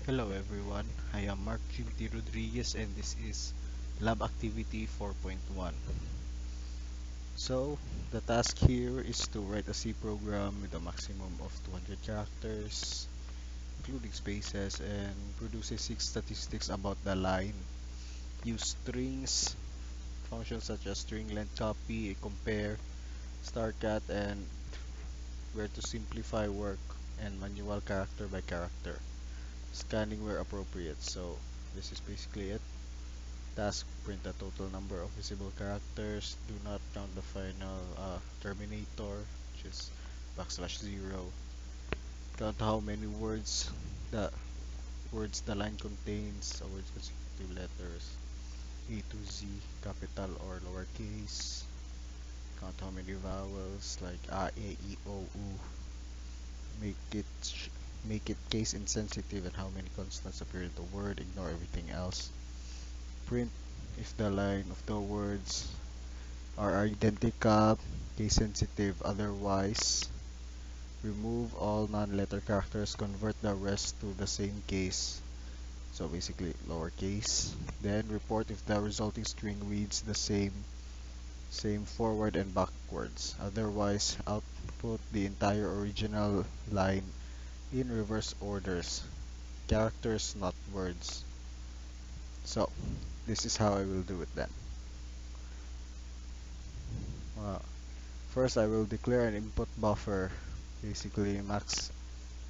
Hello everyone, I am Mark Jimty Rodriguez and this is Lab Activity 4.1. So, the task here is to write a C program with a maximum of 200 characters, including spaces, and produces 6 statistics about the line. Use strings, functions such as string length copy, compare, starcat, and where to simplify work, and manual character by character. Scanning where appropriate. So, this is basically it. Task: print the total number of visible characters. Do not count the final terminator, which is \0. Count how many the line contains. So words consecutive letters A to Z, capital or lowercase. Count how many vowels like A, E, O, U. Make it make it case insensitive and how many consonants appear in the word. Ignore everything else. Print if the line of the words are identical, case sensitive otherwise. Remove all non-letter characters, convert the rest to the same case. So basically lowercase. Then report if the resulting string reads the same forward and backwards. Otherwise, output the entire original line in reverse orders. Characters, not words. So this is how I will do it then. Uh, First, I will declare an input buffer, basically max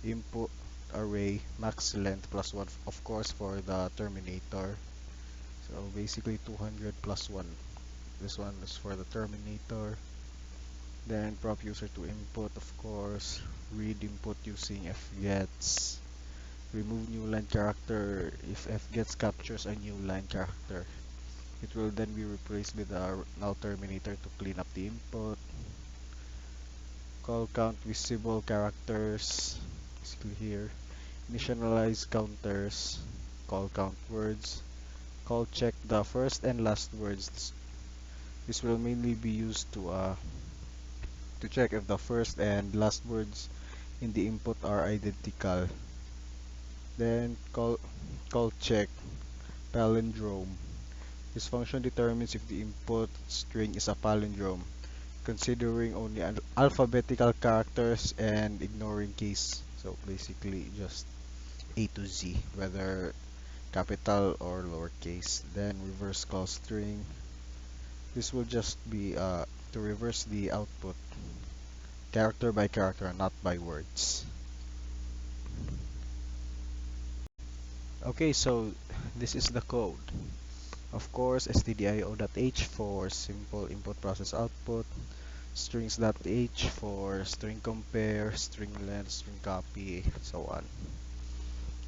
input array max length plus 1, of course, for the terminator. So basically 200 plus 1. This one is for the terminator. Then prompt user to input, of course. Read input using fgets. Remove new line character if fgets captures a new line character. It will then be replaced with a null terminator to clean up the input. Call count visible characters, basically here. Initialize counters, call count words, call check the first and last words. This will mainly be used to check if the first and last words in the input are identical. Then call check palindrome. This function determines if the input string is a palindrome, considering only alphabetical characters and ignoring case. So basically just A to Z, whether capital or lowercase. Then reverse call string. This will just be to reverse the output character by character, not by words. Okay, so this is the code. Of course, stdio.h for simple input process output, strings.h for string compare, string length, string copy, so on.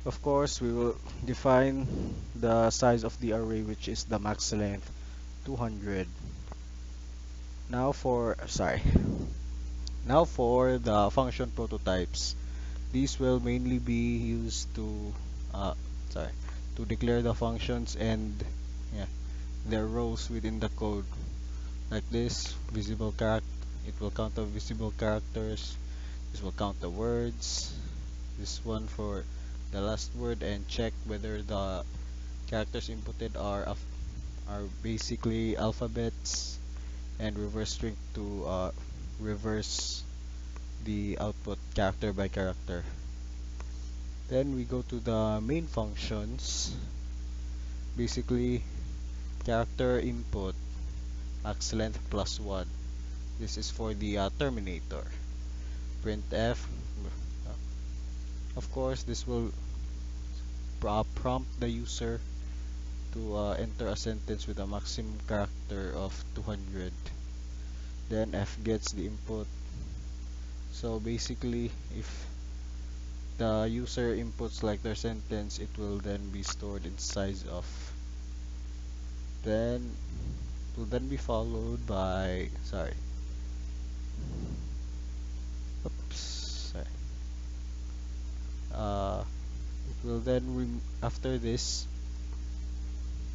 Of course, we will define the size of the array, which is the max length 200. Now for the function prototypes. These will mainly be used to uh, sorry, to declare the functions and yeah, their roles within the code. Like this, visible character, it will count the visible characters. This will count the words. This one for the last word and check whether the characters inputted are basically alphabets, and reverse string to reverse the output character by character. Then we go to the main functions. Basically, character input max length plus 1. This is for the terminator. Printf. Of course, this will prompt the user to enter a sentence with a maximum character of 200. Then f gets the input. So basically, if the user inputs like their sentence, it will then be stored in size of. Then it will then be followed by oops, sorry. It will then after this,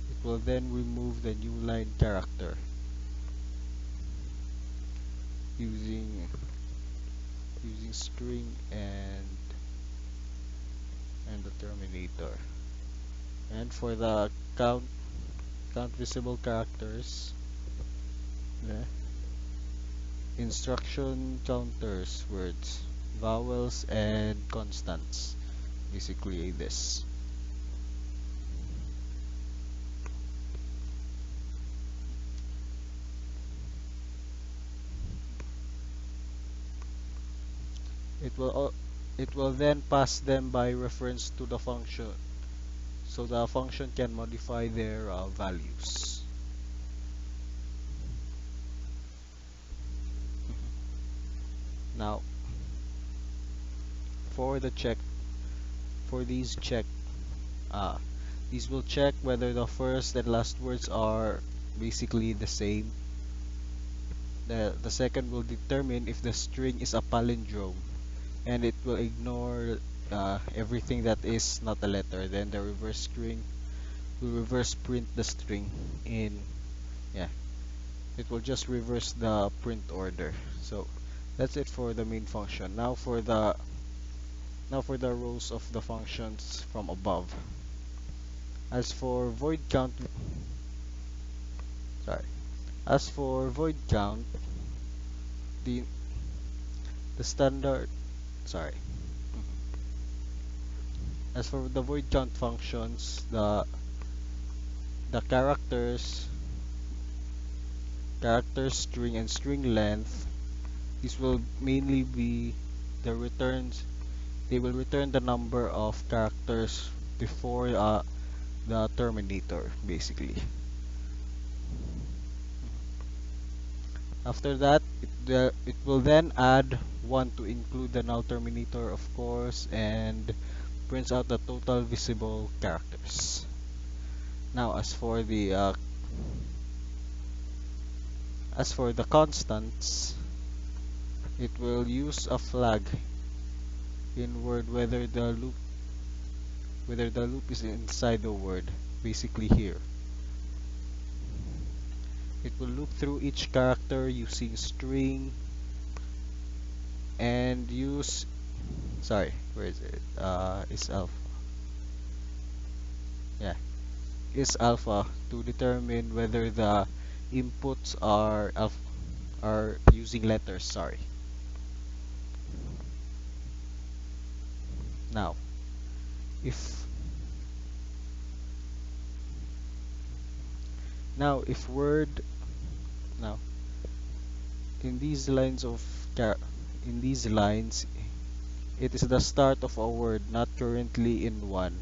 it will then remove the new line character using string and and the terminator. And for the count visible characters, yeah, instruction counters words, vowels and constants. Basically this. It will it will then pass them by reference to the function, so the function can modify their values. Now, for the check, for these check, uh, these will check whether the first and last words are basically the same. The second will determine if the string is a palindrome, and it will ignore everything that is not a letter. Then the reverse string will reverse print the string in, yeah, it will just reverse the print order. So that's it for the main function. Now for the rows of the functions from above. As for void count, sorry. As for void count, the the standard, sorry. As for the void count functions, the characters, string and string length, these will mainly be the returns. They will return the number of characters before the terminator, basically. After that, it will then add 1 to include the null terminator, of course, and prints out the total visible characters. Now, as for the constants, it will use a flag in word whether the loop is inside the word, basically here. It will loop through each character using string and use, sorry, where is it? Is alpha. Yeah, is alpha to determine whether the inputs are using letters, sorry. Now, if if word now in these lines of in these lines, it is the start of a word not currently in one,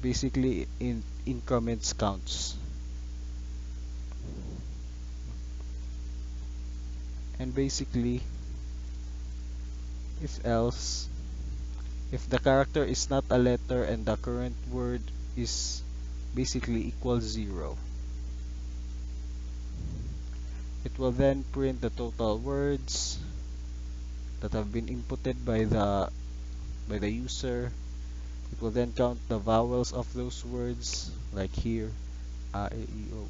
basically in increments counts. And basically, if else, if the character is not a letter and the current word is basically equals 0, it will then print the total words that have been inputted by the user. It will then count the vowels of those words, like here, a, e, I, o, u.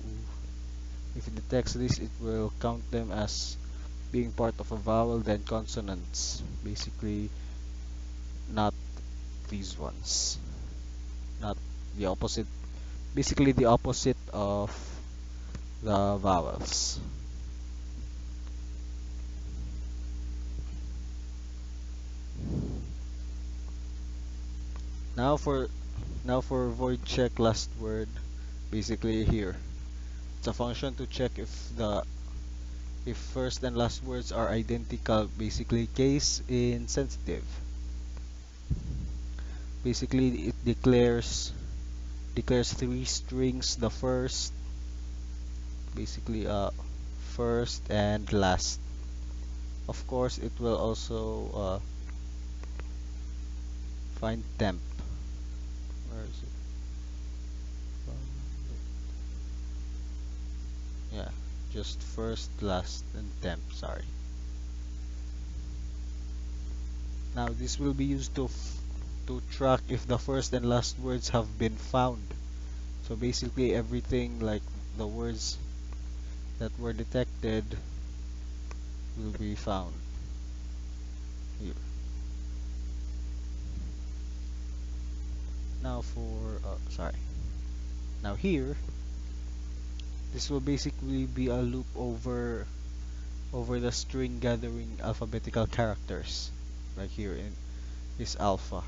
If it detects this, it will count them as being part of a vowel, then consonants, basically not these ones, not the opposite, basically the opposite of the vowels. Now for void check last word, basically here. It's a function to check if first and last words are identical, basically case insensitive. Basically it declares 3 strings, the first, basically first and last. Of course it will also find temp. Where is it? Yeah, just first, last, and temp, sorry. Now this will be used to track if the first and last words have been found. So basically everything, like the words that were detected, will be found here. Now for sorry. Now here, this will basically be a loop over the string gathering alphabetical characters, like here in this alpha.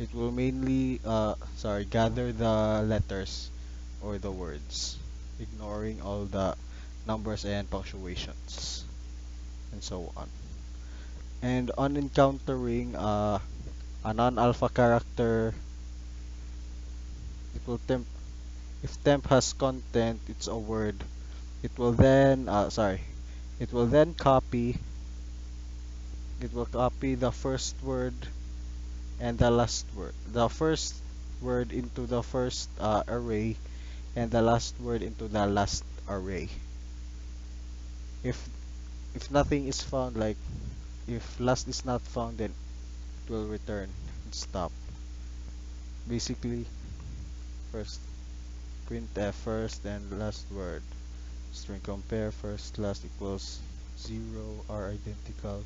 It will mainly gather the letters or the words, ignoring all the numbers and punctuations and so on. And on encountering a non-alpha character, it will temp if temp has content, it's a word. It will then it will then copy the first word and the last word. The first word into the first array and the last word into the last array. If if nothing is found, like if last is not found, then it will return and stop. Basically, first printf first and last word. String compare first last equals 0 are identical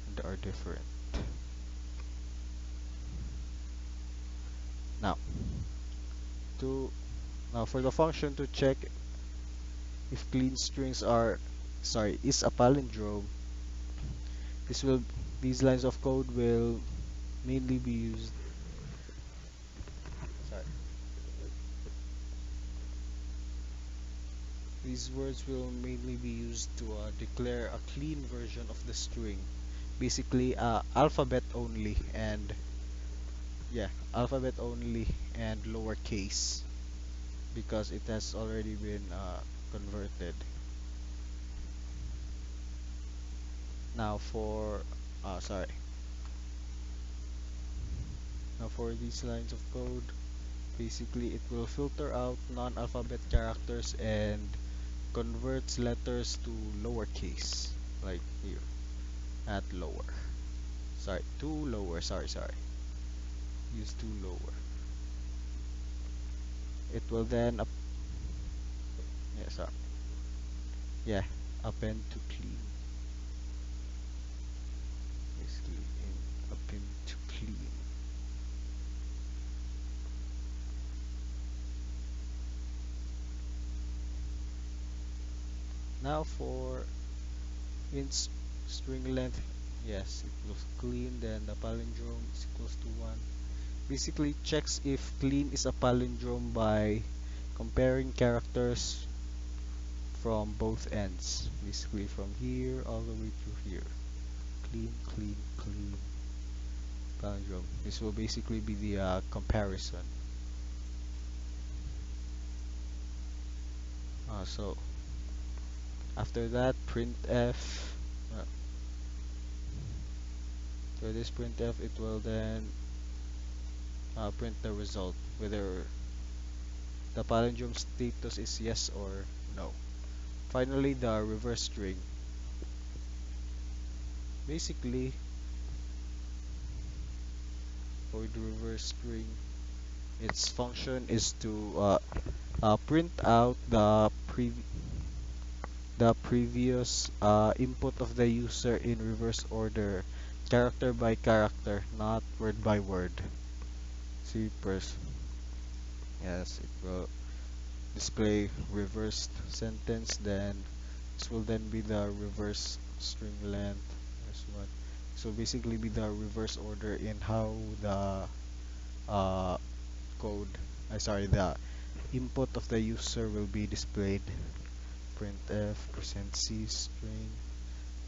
and are different. Now, to now for the function to check if clean strings is a palindrome, this will these lines of code will mainly be used. Sorry. These words will mainly be used to declare a clean version of the string. Basically, alphabet only and alphabet only and lowercase because it has already been converted. Now for sorry. Now for these lines of code, basically it will filter out non-alphabet characters and converts letters to lowercase, like here at lower. Sorry, to lower. Sorry. Use to lower. It will then yeah, sorry. Yeah, append to clean. Basically, append to clean. Now for int string length, yes, it will clean. Then the palindrome is equals to 1. Basically checks if clean is a palindrome by comparing characters from both ends. Basically from here all the way to here. Clean palindrome. This will basically be the comparison. So after that, printf. For this printf, it will then print the result, whether the palindrome status is yes or no. Finally, the reverse string. Basically, for the reverse string, its function is to print out the previous input of the user in reverse order, character by character, not word by word. See first. Yes, it will display reversed sentence, then this will then be the reverse string length. This one. So basically be the reverse order in how the uh, code, the input of the user will be displayed. Printf %c string,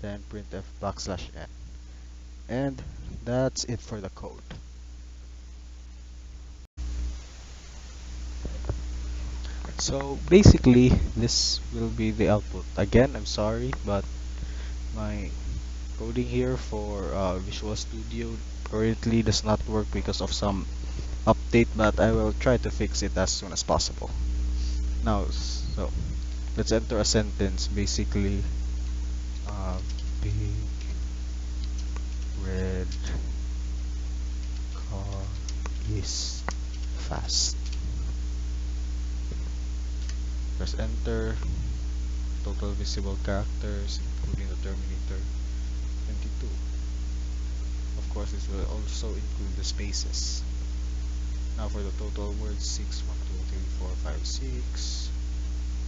then printf \n, and that's it for the code. So basically this will be the output. Again, I'm sorry, but my coding here for Visual Studio currently does not work because of some update, but I will try to fix it as soon as possible. Now, so let's enter a sentence. Basically, big red car is fast. Press enter. Total visible characters, including the Terminator, 22. Of course, this will also include the spaces. Now for the total words, 6, 1, 2, 3, 4, 5, 6.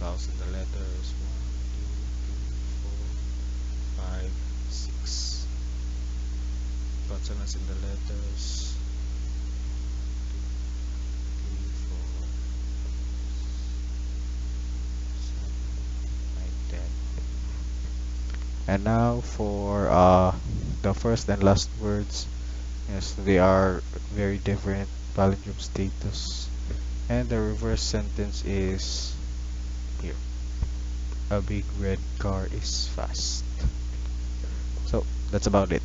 Vowels in the letters, 1, 2, 3, 4, 5, 6. Consonants in the letters, 3, 4, 7, 8, 9, 10. And now for the first and last words. Yes, they are very different palindrome status. And the reverse sentence is here. A big red car is fast. So that's about it.